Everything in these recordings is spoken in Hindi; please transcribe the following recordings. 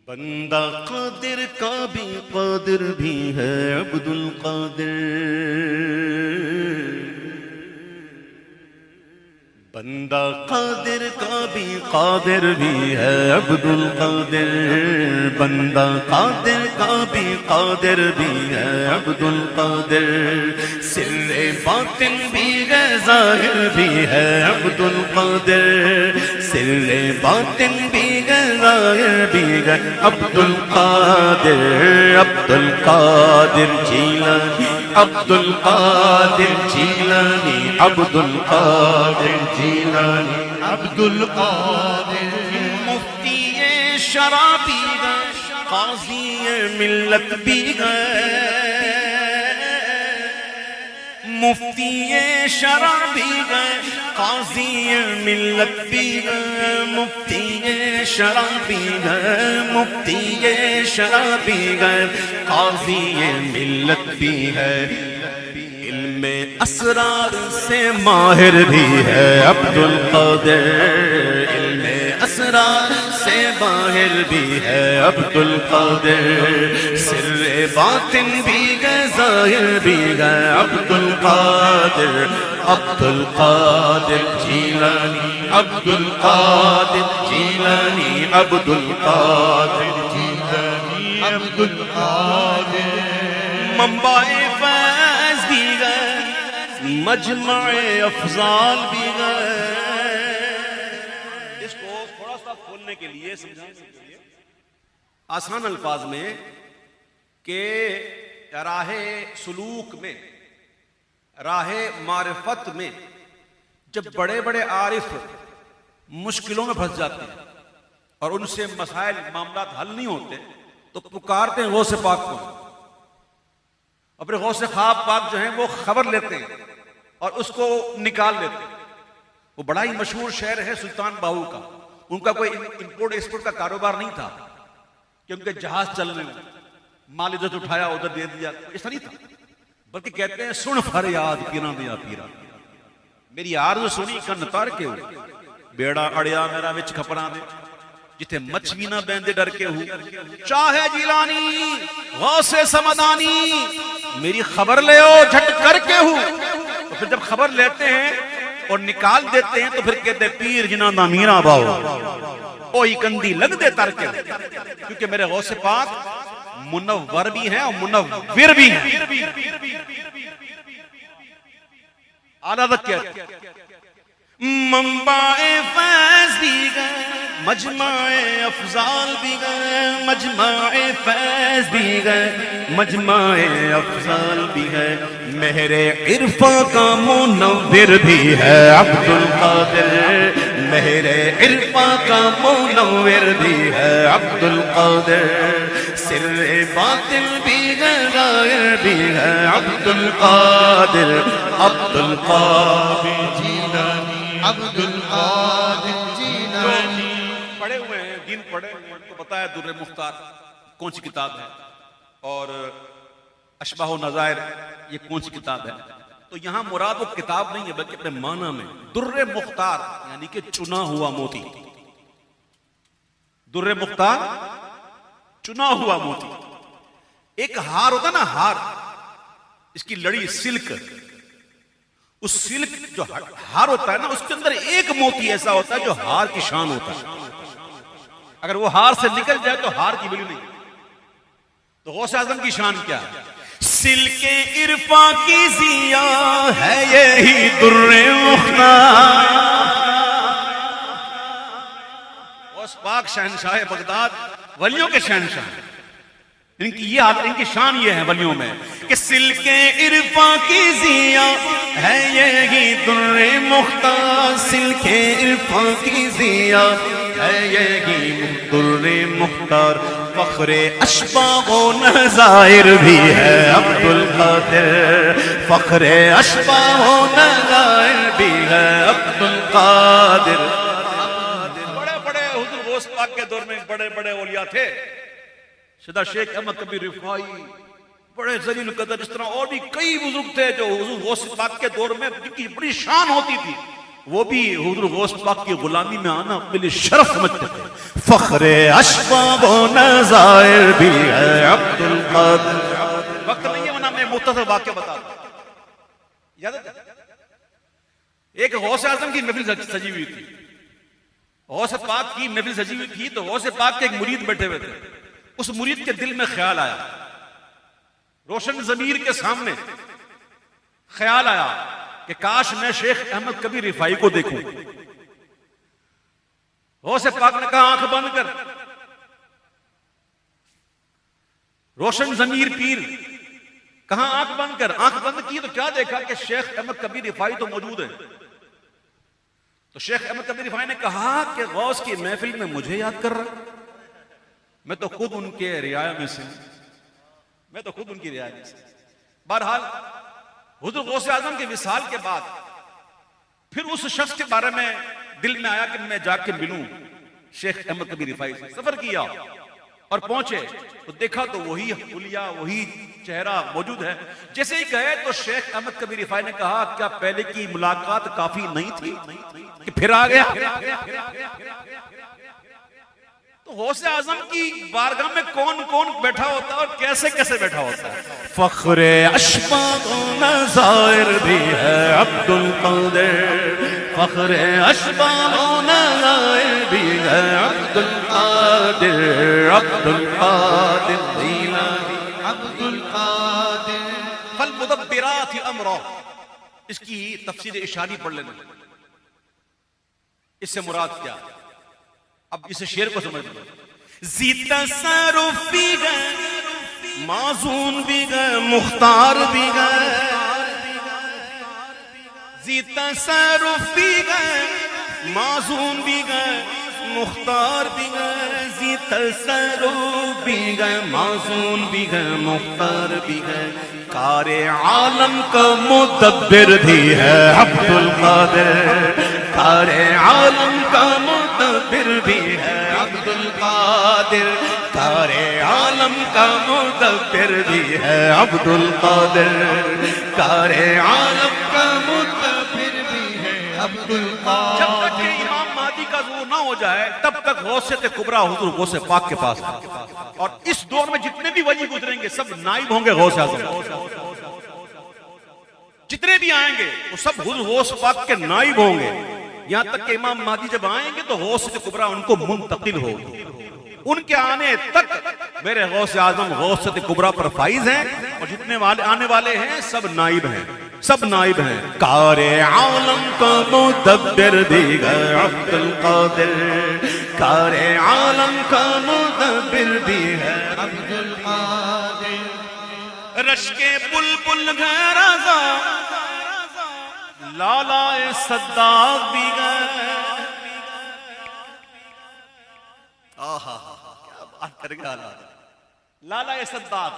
बंदा कादिर का भी कादिर भी है अब्दुल कादिर। बंदा कादिर का भी कादिर भी है अब्दुल कादिर। बंदा कादिर का भी कादिर भी है अब्दुल कादिर। सिर्रे बातिन भी है ज़ाहिर भी है अब्दुल कादिर। सिर्रे बातिन भी है ज़ाहिर भी है अब्दुल कादिर। अब्दुल कादिर जीलानी अब्दुल कादिर जीलानी अब्दुल कादिर जीलानी अब्दुल कादिर। मुफ्ती शराबी है काज़ी मिल्लत भी है। मुफ्ती शराबी है काज़ी मिल्लत भी है। मुफ्ती शराबी है मुफ्ती शराबी है काज़ी मिल्लत भी है। इल्मे असरार से माहिर भी है अब्दुल कादिर। इल्मे असरार से माहिर भी है अब्दुल कादिर। सिर्रे बातिन भी है ज़ाहिर भी है अब्दुल कादिर। अब्दुल कादिर जीलानी अब्दुल कादिर जीलानी अब्दुल कादिर जीलानी अब्दुल कादिर। मंबाए फैज़ भी है मजमाए अफ़ज़ाल भी है। इसको थोड़ा सा खोलने के लिए समझाने के लिए आसान अल्फाज में कि राहे सुलूक में राहे मारिफत में जब बड़े बड़े आरिफ मुश्किलों में फंस जाते हैं और उनसे मसाइल मामलात हल नहीं होते तो पुकारते हैं गौसे पाक को। अपने गौसे ख्वाब पाक जो हैं वो खबर लेते हैं और उसको निकाल लेते हैं। वो बड़ा ही मशहूर शहर है सुल्तान बाहू का। उनका कोई इंपोर्ट एक्सपोर्ट का कारोबार नहीं था कि उनके जहाज चल रहे हो माल इधर उठाया उधर दे दिया, ऐसा नहीं था। बल्कि कहते हैं सुन फरियाद किना दिया पीरा मेरी आरज़ू सुनी कन तार के हो बेड़ा अड़िया मेरा विच खपरा दे जिथे मच भी ना बहंदे डर के हूं। चाहे जिलानी गौसे समदानी मेरी खबर ले ओ झट करके हूं। तो फिर जब खबर लेते हैं और निकाल देते हैं तो फिर कहते पीर जिना दा मीरा बाओ ओ ही कंदी लग दे तर के। क्योंकि मेरे गौसे पाक मुनव्वर भी हैं और मुनव्विर भी हैं। आला तक मंबाए फैज़ भी गए मजमाए अफ़ज़ाल भी गए। मजमाए फैज़ भी गए मजमाए अफ़ज़ाल भी है। मेहरे इरफा का मुनव्विर भी है अब्दुल कादिर। मेहरे इरफा का मुनव्विर भी है अब्दुल कादिर। सिर्रे बातिल भी है ज़ाहिर भी है अब्दुल कादिर। अब्दुल कादिर जीलानी अब्दुल कादिर जीलानी। पढ़े हुए हैं दिन पढ़े हुए हैं तो बताया दुर्रे मुख्तार कौन सी किताब है और अशबाह नज़ायर ये कौन सी किताब है। तो यहां मुराद वो किताब नहीं है बल्कि अपने माना में दुर्रे मुख्तार यानी कि चुना हुआ मोती। दुर्रे मुख्तार चुना हुआ मोती। एक हार होता ना हार इसकी लड़ी सिल्क उस सिल्क जो हार होता है ना उसके अंदर एक मोती ऐसा होता है जो हार की शान होता है। अगर वो हार से निकल जाए तो हार की वैल्यू नहीं। तो गौसे आज़म की शान क्या है? सिल्के इरफा की जिया है यही दुर्रे मुख्तार। गौस पाक शहंशाह बगदाद वलियों के शहंशाह इनकी शान ये है वलियों में कि सिल्के इरफा की जिया है यही दुर्रे मुख्तार। सिल्के इरफा की जिया है यही दुर्रे मुख्तार। फख्रे अशबाह नज़ायर भी है अब्दुल कादिर। फख्रे अशबाह नज़ायर भी है अब्दुल कादिर। बड़े बड़े हुजूर गौस पाक के दौर में बड़े बड़े औलिया थे। सदा शेख अहमद कबीर रिफाई बड़े जलील कदर इस तरह और भी कई बुजुर्ग थे जो हुजूर गौस पाक के दौर में जिनकी बड़ी शान होती थी वो भी हुजूर गौस पाक की गुलामी में आना अपने लिए शर्फ समझते थे। फख्रे अशबाब व नज़ाइर भी है अब्दुल कादिर। वक्त नहीं है वरना मैं मुख्तसर वाक़या बता दूं। याद है एक गौस आजम की महफिल सजी हुई थी, गौस पाक की महफिल सजी हुई थी, तो गौस पाक के एक मुरीद बैठे हुए थे। उस मुरीद के दिल में ख्याल आया, रोशन ज़मीर के सामने ख्याल आया कि काश मैं शेख अहमद कबीर रिफाई को देखूं। गौस पाक ने कहा आंख बंद कर। रोशन ज़मीर पीर कहा आंख बंद कर। आंख बंद की तो क्या देखा कि शेख अहमद कबीर रिफाई तो मौजूद है। तो शेख अहमद कबीर रिफाई ने कहा कि गौस की महफिल में मुझे याद कर रहा, मैं तो खुद उनके रियाया में से, मैं तो खुद उनकी रियाया में से। बहरहाल हुजूर गौस आजम के विसाल के बाद फिर उस शख्स के बारे में दिल में आया कि मैं जाके मिलूं शेख अहमद कबीर रिफाई से। सफर किया और पहुंचे तो देखा तो वही हुलिया, वही चेहरा मौजूद है। जैसे ही गए तो शेख अहमद कबीर रिफाई ने कहा क्या पहले की मुलाकात काफी नहीं थी कि फिर आ गया? तो गौस आजम की बारगाह में कौन कौन बैठा होता है और कैसे कैसे बैठा होता है? फख्रे अशबाब नज़ाइर भी है अब्दुल कादिर। फख्रे अशबाब नज़ाइर भी है अब्दुल कादिर। अब्दुल कादिर अब्दुल कादिर। फल मुदब्बिरात अमरा, इसकी तफसीर इशारी पढ़ लेना, इससे मुराद क्या? अब इसे शेर को समझ लो। जीता सरूफ भी गए, माजून भी गए, मुख्तार भी गए। जीता सरूफ भी गए, माजून भी गए, मुख्तार भी गए। जीता सरूफ भी गए, माजून भी गए, मुख्तार भी गए। कारे आलम का मुदब्बिर भी है अब्दुल कादिर। कारे आलम का मुदब्बिर भी है अब्दुल कादिर। कारे आलम का मुदब्बिर भी है अब्दुल कादिर। कारे आलम का मुदब्बिर भी है अब्दुल कादिर। जब तक कि इमाम महदी का ज़ुहूर ना हो जाए तब तक गौसे कुबरा हुजूर गौसे पाक के पास। और इस दौर में जितने भी वली गुजरेंगे सब नाइब होंगे गौसे आज़म। जितने भी आएंगे वो सब हुजूर गौस पाक के नाइब होंगे। यहां तक कि इमाम महदी जब आएंगे तो गौसे कुबरा उनको मुंतकिल होगी। उनके आने तक मेरे गौसे आजम गौसे कुबरा पर फाइज हैं और जितने वाले आने वाले हैं सब नाइब हैं, सब नाइब हैं। कारे आलम का मुदब्बिर भी गए अब्दुल कादिर। कारे आलम का मुदब्बिर भी है अब्दुल कादिर। रश्के बुलबुल गए रज़ा, लालाए सद्दाक भी गए। आहा क्या बात कर गया लालाए सद्दाक।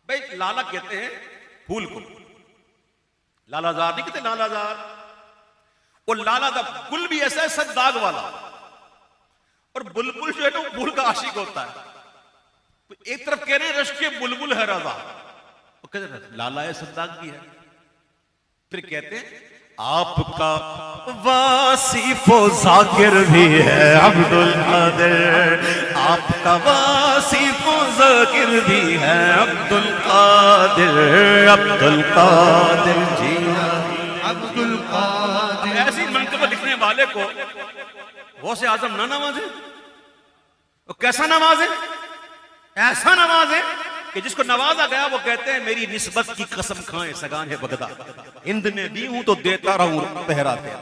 भाई लाला कहते हैं फूल को, लालाजार नहीं कहते, लालाजार। वो लाला का गुल भी ऐसा है सद्दाग वाला, और बुलबुल जो है ना फूल का आशिक होता है। तो एक तरफ कह रहे हैं रश्के बुलबुल है रज़ा, वो कहते हैं लालाए सद्दाक भी है। फिर कहते हैं आपका वासिफो जाकिर भी है अब्दुल कादिर। आपका वासिफो जाकिर भी है अब्दुल कादिर। अब्दुल कादिर जी अब्दुल कादिर। ऐसी मंक़बत लिखने वाले को गौसे आज़म ना नवाजे? वो कैसा नवाजे? ऐसा नवाजे कि जिसको नवाजा गया वो कहते हैं मेरी निस्बत की कसम खाएं सगान है बगदा। हिंद में भी हूं तो देता रहूं पहरा।